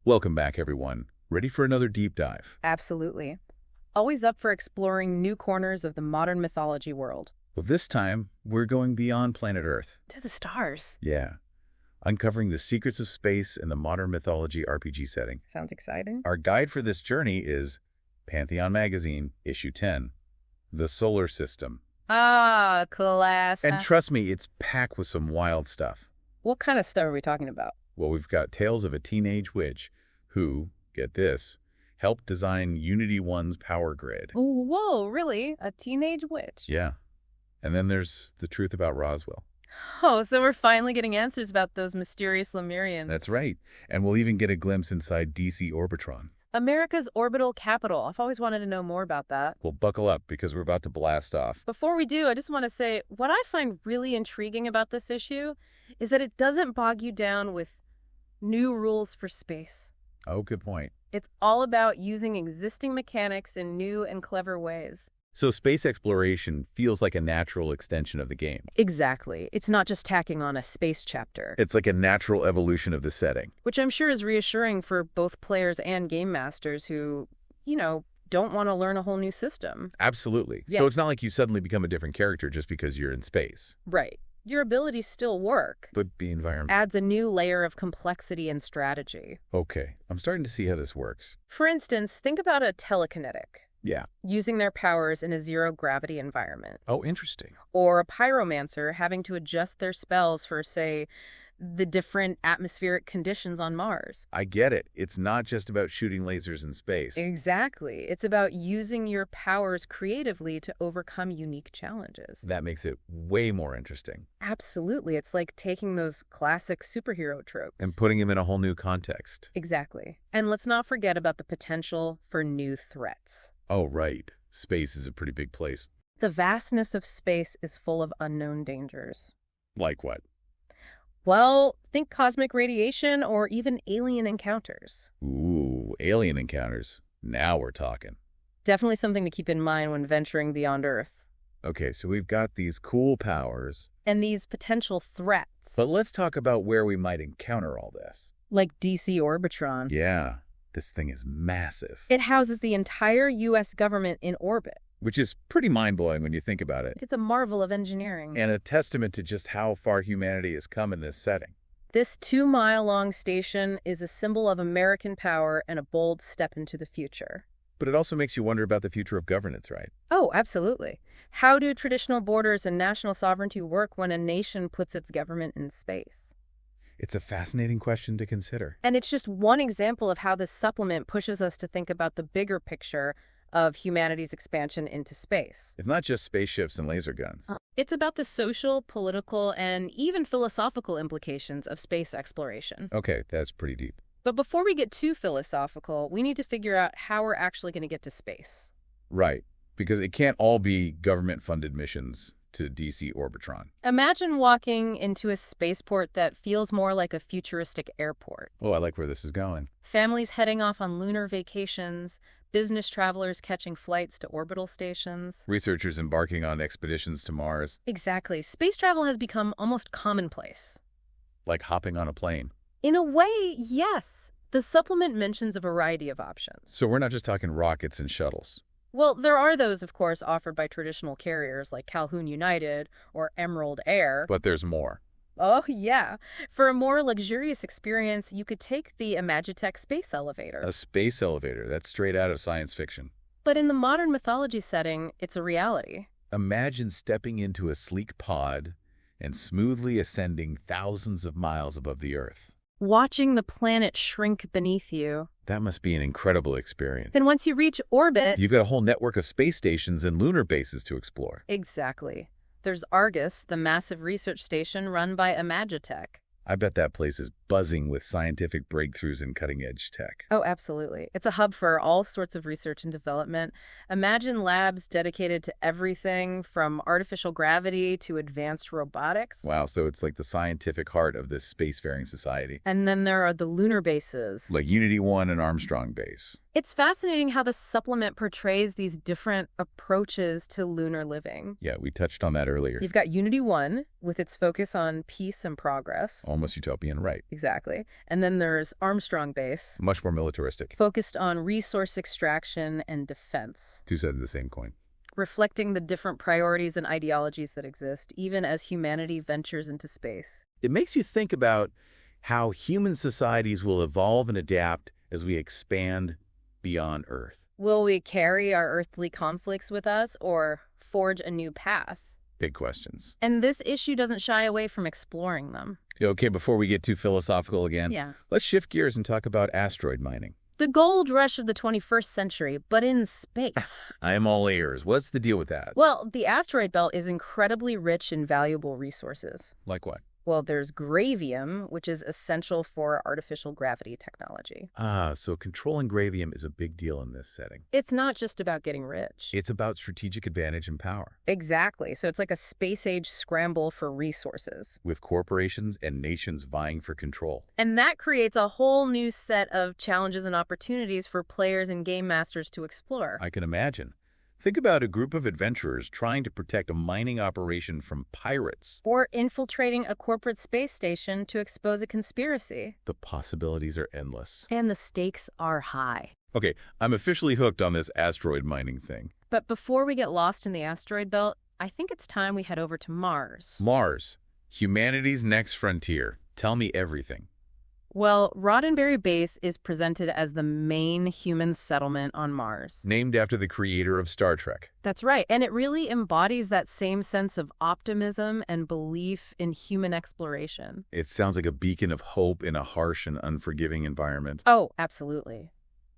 Welcome back, everyone. Ready for another deep dive? Absolutely. Always up for exploring new corners of the modern mythology world. Well, this time, we're going beyond planet Earth. To the stars. Yeah. Uncovering the secrets of space in the modern mythology RPG setting. Sounds exciting. Our guide for this journey is Pantheon Magazine, Issue 10, The Solar System. Ah, class. And trust me, it's packed with some wild stuff. What kind of stuff are we talking about? Well, we've got tales of a teenage witch who, get this, helped design Unity 1's power grid. Whoa, really? A teenage witch? Yeah. And then there's the truth about Roswell. Oh, so we're finally getting answers about those mysterious Lemurians. That's right. And we'll even get a glimpse inside DC Orbitron. America's orbital capital. I've always wanted to know more about that. Well, buckle up because we're about to blast off. Before we do, I just want to say what I find really intriguing about this issue is that it doesn't bog you down with new rules for space. Oh, good point. It's all about using existing mechanics in new and clever ways. So space exploration feels like a natural extension of the game. Exactly. It's not just tacking on a space chapter. It's like a natural evolution of the setting. Which I'm sure is reassuring for both players and game masters who, don't want to learn a whole new system. Absolutely. Yeah. So it's not like you suddenly become a different character just because you're in space. Right. Your abilities still work. But the environment Adds a new layer of complexity and strategy. Okay, I'm starting to see how this works. For instance, think about a telekinetic. Yeah. Using their powers in a zero-gravity environment. Oh, interesting. Or a pyromancer having to adjust their spells for, say, the different atmospheric conditions on Mars. I get it. It's not just about shooting lasers in space. Exactly. It's about using your powers creatively to overcome unique challenges. That makes it way more interesting. Absolutely. It's like taking those classic superhero tropes. And putting them in a whole new context. Exactly. And let's not forget about the potential for new threats. Oh, right. Space is a pretty big place. The vastness of space is full of unknown dangers. Like what? Well, think cosmic radiation or even alien encounters. Ooh, alien encounters. Now we're talking. Definitely something to keep in mind when venturing beyond Earth. Okay, so we've got these cool powers. And these potential threats. But let's talk about where we might encounter all this. Like DC Orbitron. Yeah, this thing is massive. It houses the entire U.S. government in orbit. Which is pretty mind-blowing when you think about it. It's a marvel of engineering. And a testament to just how far humanity has come in this setting. This 2-mile-long station is a symbol of American power and a bold step into the future. But it also makes you wonder about the future of governance, right? Oh, absolutely. How do traditional borders and national sovereignty work when a nation puts its government in space? It's a fascinating question to consider. And it's just one example of how this supplement pushes us to think about the bigger picture of humanity's expansion into space. It's not just spaceships and laser guns. It's about the social, political, and even philosophical implications of space exploration. Okay, that's pretty deep. But before we get too philosophical, we need to figure out how we're actually going to get to space. Right, because it can't all be government-funded missions to DC Orbitron. Imagine walking into a spaceport that feels more like a futuristic airport. Oh, I like where this is going. Families heading off on lunar vacations, business travelers catching flights to orbital stations. Researchers embarking on expeditions to Mars. Exactly. Space travel has become almost commonplace. Like hopping on a plane. In a way, yes. The supplement mentions a variety of options. So we're not just talking rockets and shuttles. Well, there are those, of course, offered by traditional carriers like Calhoun United or Emerald Air. But there's more. Oh, yeah. For a more luxurious experience, you could take the Imagitech space elevator. A space elevator. That's straight out of science fiction. But in the modern mythology setting, it's a reality. Imagine stepping into a sleek pod and smoothly ascending thousands of miles above the Earth. Watching the planet shrink beneath you. That must be an incredible experience. Then once you reach orbit... You've got a whole network of space stations and lunar bases to explore. Exactly. There's Argus, the massive research station run by Imagitech. I bet that place is buzzing with scientific breakthroughs and cutting-edge tech. Oh, absolutely. It's a hub for all sorts of research and development. Imagine labs dedicated to everything from artificial gravity to advanced robotics. Wow, so it's like the scientific heart of this spacefaring society. And then there are the lunar bases. Like Unity 1 and Armstrong Base. It's fascinating how the supplement portrays these different approaches to lunar living. Yeah, we touched on that earlier. You've got Unity 1 with its focus on peace and progress. Almost utopian, right. Exactly. And then there's Armstrong Base, Much more militaristic. focused on resource extraction and defense, Two sides of the same coin. reflecting the different priorities and ideologies that exist, even as humanity ventures into space. It makes you think about how human societies will evolve and adapt as we expand beyond Earth. Will we carry our earthly conflicts with us or forge a new path? Big questions. And this issue doesn't shy away from exploring them. Okay, before we get too philosophical again, Yeah. let's shift gears and talk about asteroid mining. The gold rush of the 21st century, but in space. I am all ears. What's the deal with that? Well, the asteroid belt is incredibly rich in valuable resources. Like what? Well, there's gravium, which is essential for artificial gravity technology. So controlling gravium is a big deal in this setting. It's not just about getting rich. It's about strategic advantage and power. Exactly. So it's like a space-age scramble for resources. With corporations and nations vying for control. And that creates a whole new set of challenges and opportunities for players and game masters to explore. I can imagine. Think about a group of adventurers trying to protect a mining operation from pirates. Or infiltrating a corporate space station to expose a conspiracy. The possibilities are endless. And the stakes are high. Okay, I'm officially hooked on this asteroid mining thing. But before we get lost in the asteroid belt, I think it's time we head over to Mars. Mars, humanity's next frontier. Tell me everything. Well, Roddenberry Base is presented as the main human settlement on Mars. Named after the creator of Star Trek. That's right, and it really embodies that same sense of optimism and belief in human exploration. It sounds like a beacon of hope in a harsh and unforgiving environment. Oh, absolutely.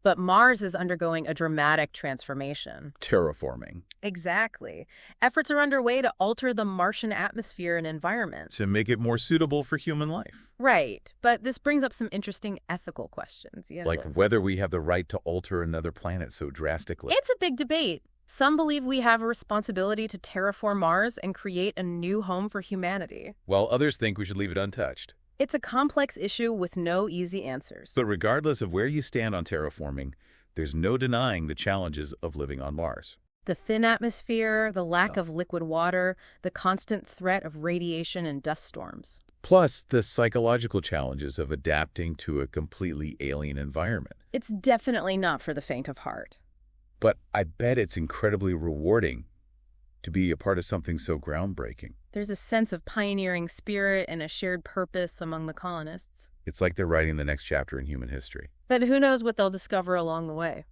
But Mars is undergoing a dramatic transformation. Terraforming. Exactly. Efforts are underway to alter the Martian atmosphere and environment. To make it more suitable for human life. Right, but this brings up some interesting ethical questions. Like whether we have the right to alter another planet so drastically. It's a big debate. Some believe we have a responsibility to terraform Mars and create a new home for humanity. While others think we should leave it untouched. It's a complex issue with no easy answers. But regardless of where you stand on terraforming, there's no denying the challenges of living on Mars. The thin atmosphere, the lack of liquid water, the constant threat of radiation and dust storms. Plus, the psychological challenges of adapting to a completely alien environment. It's definitely not for the faint of heart. But I bet it's incredibly rewarding to be a part of something so groundbreaking. There's a sense of pioneering spirit and a shared purpose among the colonists. It's like they're writing the next chapter in human history. But who knows what they'll discover along the way.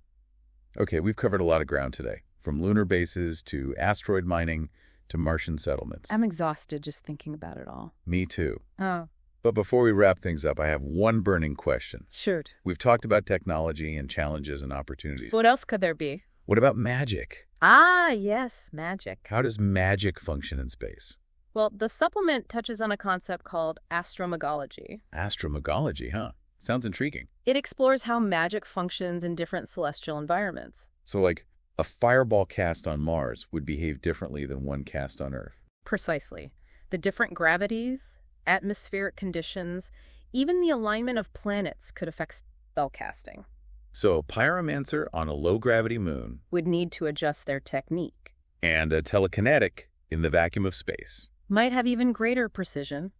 Okay, we've covered a lot of ground today. From lunar bases to asteroid mining to Martian settlements. I'm exhausted just thinking about it all. Me too. Oh. But before we wrap things up, I have one burning question. Shoot. We've talked about technology and challenges and opportunities. What else could there be? What about magic? Ah, yes, magic. How does magic function in space? Well, the supplement touches on a concept called astromagology. Astromagology, huh? Sounds intriguing. It explores how magic functions in different celestial environments. So like a fireball cast on Mars would behave differently than one cast on Earth. Precisely. The different gravities, atmospheric conditions, even the alignment of planets could affect spellcasting. So a pyromancer on a low-gravity moon Would need to adjust their technique. and a telekinetic in the vacuum of space. Might have even greater precision.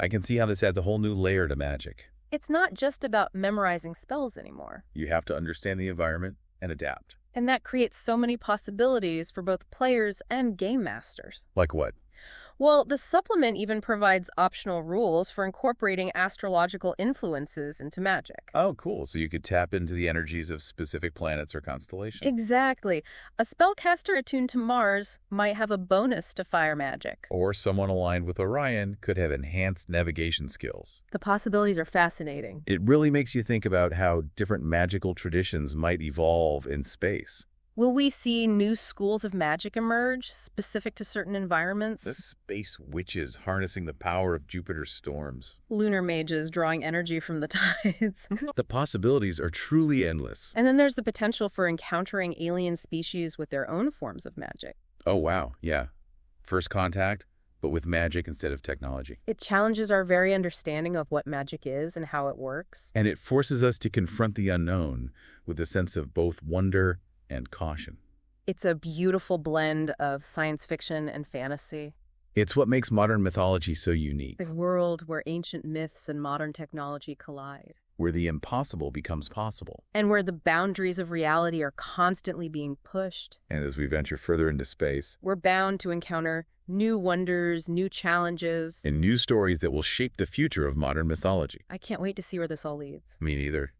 I can see how this adds a whole new layer to magic. It's not just about memorizing spells anymore. You have to understand the environment and adapt. And that creates so many possibilities for both players and game masters. Like what? Well, the supplement even provides optional rules for incorporating astrological influences into magic. Oh, cool. So you could tap into the energies of specific planets or constellations. Exactly. A spellcaster attuned to Mars might have a bonus to fire magic. Or someone aligned with Orion could have enhanced navigation skills. The possibilities are fascinating. It really makes you think about how different magical traditions might evolve in space. Will we see new schools of magic emerge, specific to certain environments? The space witches harnessing the power of Jupiter's storms. Lunar mages drawing energy from the tides. The possibilities are truly endless. And then there's the potential for encountering alien species with their own forms of magic. Oh, wow. Yeah. First contact, but with magic instead of technology. It challenges our very understanding of what magic is and how it works. And it forces us to confront the unknown with a sense of both wonder and caution. It's a beautiful blend of science fiction and fantasy. It's what makes modern mythology so unique, The world where ancient myths and modern technology collide. where the impossible becomes possible. And where the boundaries of reality are constantly being pushed. And as we venture further into space, We're bound to encounter new wonders, new challenges. and new stories that will shape the future of modern mythology. I can't wait to see where this all leads. Me neither.